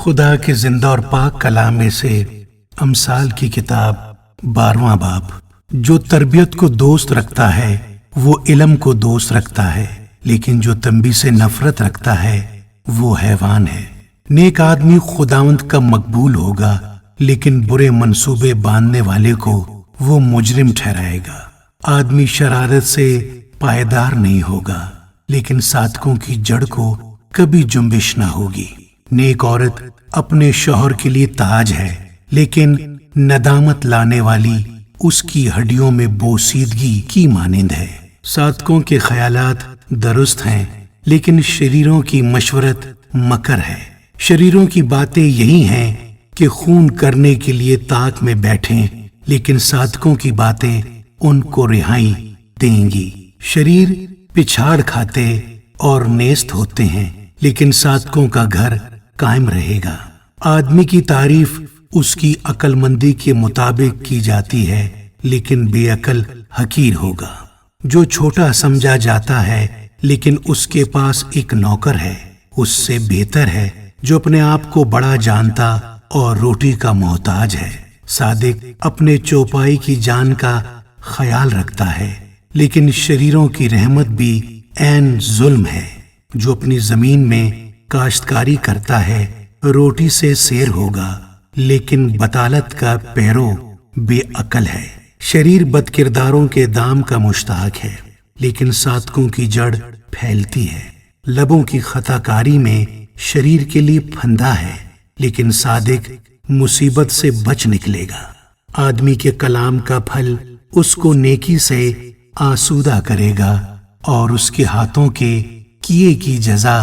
خدا کے زندہ اور پاک کلام میں سے امثال کی کتاب 12واں باب۔ جو تربیت کو دوست رکھتا ہے وہ علم کو دوست رکھتا ہے، لیکن جو تنبیہ سے نفرت رکھتا ہے وہ حیوان ہے۔ نیک آدمی خداوند کا مقبول ہوگا، لیکن برے منصوبے باندھنے والے کو وہ مجرم ٹھہرائے گا۔ آدمی شرارت سے پائیدار نہیں ہوگا، لیکن صادقوں کی جڑ کو کبھی جنبش نہ ہوگی۔ نیک عورت اپنے شوہر کے لیے تاج ہے، لیکن ندامت لانے والی اس کی ہڈیوں میں بوسیدگی کی مانند ہے۔ صادقوں کے خیالات درست ہیں، لیکن شریروں کی مشورت مکر ہے۔ شریروں کی باتیں یہی ہیں کہ خون کرنے کے لیے طاق میں بیٹھیں، لیکن صادقوں کی باتیں ان کو رہائی دیں گی۔ شریر پچھاڑ کھاتے اور نیست ہوتے ہیں، لیکن صادقوں کا گھر قائم رہے گا۔ آدمی کی تعریف اس کی عقل مندی کے مطابق کی جاتی ہے، لیکن بے عقل حقیر ہوگا۔ جو چھوٹا سمجھا جاتا ہے لیکن اس کے پاس ایک نوکر ہے، اس سے بہتر ہے جو اپنے آپ کو بڑا جانتا اور روٹی کا محتاج ہے۔ صادق اپنے چوپائی کی جان کا خیال رکھتا ہے، لیکن شریروں کی رحمت بھی عین ظلم ہے۔ جو اپنی زمین میں کاشتکاری کرتا ہے روٹی سے سیر ہوگا، لیکن بطالت کا پیرو بے عقل ہے۔ شریر بد کرداروں کے دام کا مشتاق ہے، لیکن صادقوں کی جڑ پھیلتی ہے۔ لبوں کی خطا کاری میں شریر کے لیے پھندا ہے، لیکن صادق مصیبت سے بچ نکلے گا۔ آدمی کے کلام کا پھل اس کو نیکی سے آسودہ کرے گا، اور اس کے ہاتھوں کے کیے کی جزا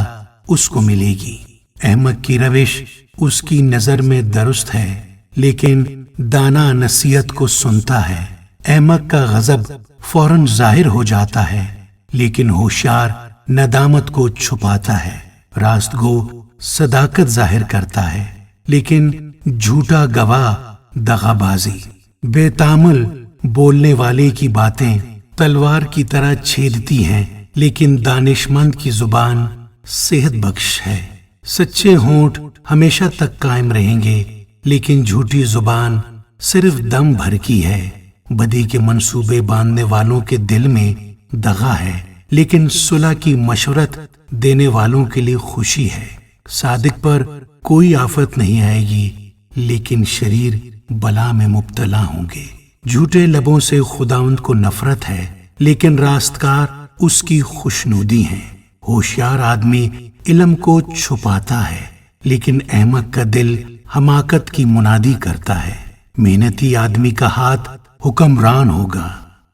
اس کو ملے گی۔ احمق کی روش اس کی نظر میں درست ہے، لیکن دانا نصیحت کو سنتا ہے۔ احمق کا غضب فوراً ظاہر ہو جاتا ہے، لیکن ہوشیار ندامت کو چھپاتا ہے۔ راست گو صداقت ظاہر کرتا ہے، لیکن جھوٹا گواہ دغا بازی۔ بے تامل بولنے والے کی باتیں تلوار کی طرح چھیدتی ہیں، لیکن دانشمند کی زبان صحت بخش ہے۔ سچے ہونٹ ہمیشہ تک قائم رہیں گے، لیکن جھوٹی زبان صرف دم بھر کی ہے۔ بدی کے منصوبے باندھنے والوں کے دل میں دغا ہے، لیکن صلح کی مشورت دینے والوں کے لیے خوشی ہے۔ صادق پر کوئی آفت نہیں آئے گی، لیکن شریر بلا میں مبتلا ہوں گے۔ جھوٹے لبوں سے خداوند کو نفرت ہے، لیکن راستکار اس کی خوشنودی ہیں۔ ہوشیار آدمی علم کو چھپاتا ہے، لیکن احمق کا دل حماقت کی منادی کرتا ہے۔ محنتی آدمی کا ہاتھ حکمران ہوگا،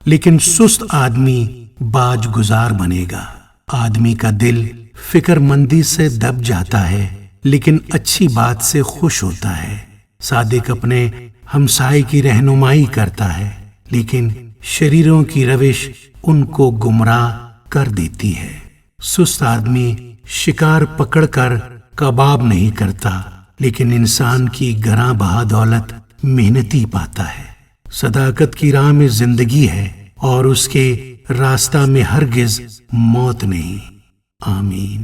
لیکن سست آدمی باج گزار بنے گا۔ آدمی کا دل فکر مندی سے دب جاتا ہے، لیکن اچھی بات سے خوش ہوتا ہے۔ صادق اپنے ہمسائے کی رہنمائی کرتا ہے، لیکن شریروں کی روش ان کو گمراہ کر دیتی ہے۔ سست آدمی شکار پکڑ کر کباب نہیں کرتا، لیکن انسان کی گراں بہا دولت محنتی پاتا ہے۔ صداقت کی راہ میں زندگی ہے، اور اس کے راستہ میں ہرگز موت نہیں۔ آمین۔